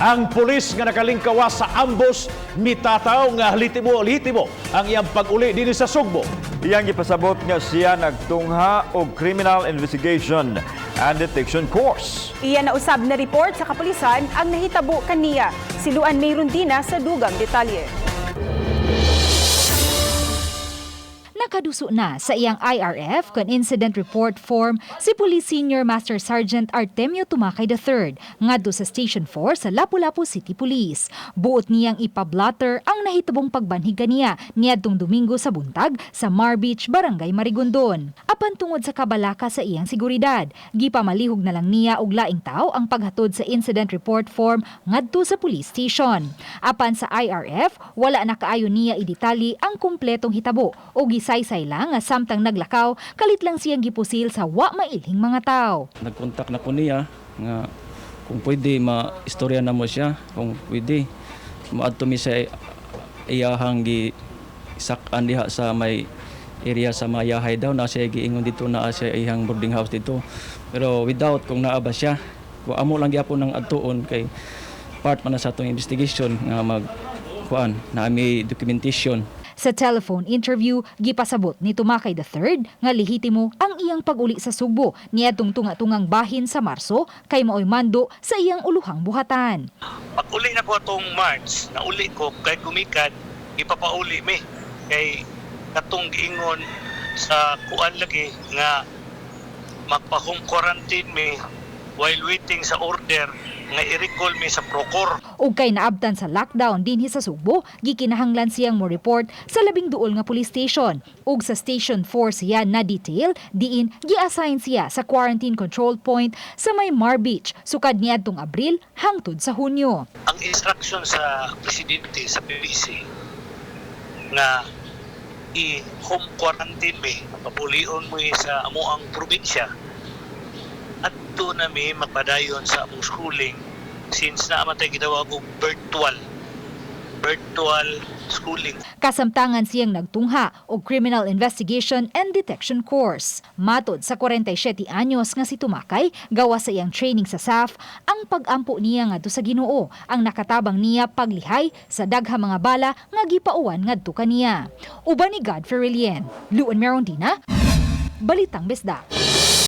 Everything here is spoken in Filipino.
Ang pulis nga nakalingkawas sa ambos mitataw nga litimo ang iyang pag-uli dinhi sa Sugbo. Iyang ipasabot nga siya nagtungha og criminal investigation and detection course. Iyan na usab na report sa kapulisan ang nahitabo kaniya. Siluan mayroon din sa dugang detalye. Nakaduso na sa iyang IRF kon incident report form si Police Senior Master Sergeant Artemio Tumakay III ngadto sa Station 4 sa Lapu-Lapu City Police. Buot niyang ipablatter ang nahitabong pagbanhig kaniya niadtong Domingo sa buntag sa Mar Beach, Barangay Marigondon. Apan tungod sa kabalaka sa iyang seguridad, gipamalihog na lang niya og laing tao ang paghatod sa incident report form ngadto sa police station. Apan sa IRF, wala na kaayo niya idetali ang kumpletong hitabo o saysay lang nga samtang naglakaw, kalit lang siyang gipusil sa wa mailhing mga tao. Nagkontak na ko niya nga kung pwede ma-istorya na mo siya, kung pwede maadto mi sa iyahang gisak-an diha sa may area sa Mayahay daw na siya giingon dito na siya iyang boarding house dito. Pero without kung naa ba siya, kung amo lang gyapon ng adtuon kay part man na sa atong investigation nga na may documentation. Sa telephone interview, gipasabot ni Tumakay III nga lehitimo ang iyang pag-uli sa Sugbo niadtong tunga-tungang bahin sa Marso kay maoy mando sa iyang uluhang buhatan. Pag-uli na ko atong March, nauli ko kay gumikan, ipapauli mi kay katong giingon sa kuan lagi nga magpa-home quarantine mi while waiting sa order nga i-recall mi sa Procor. Ug kay naabtan sa lockdown dinhi sa Sugbo, gikinahanglan siyang mo report sa labing duol nga police station. Ug sa Station 4 siya na detail diin gi-assign siya sa quarantine control point sa may Mar Beach sukad niadtong Abril hangtod sa Hunyo. Ang instruction sa presidente sa PBC nga i-home quarantine mi, papulion mo sa amuang probinsya. At doon na may magpadayon sa among schooling since naman tayo gitawag og virtual schooling. Kasamtangan siyang nagtungha og criminal investigation and detection course. Matod sa 47 anyos nga si Tumakay, gawa sa iyang training sa SAF, ang pag-ampo niya ngadto sa Ginoo ang nakatabang niya paglihay sa daghang mga bala nga gipauwan ngadto kaniya. Uban ni Godfrey Relien, Luan Merondina, Balitang Besda.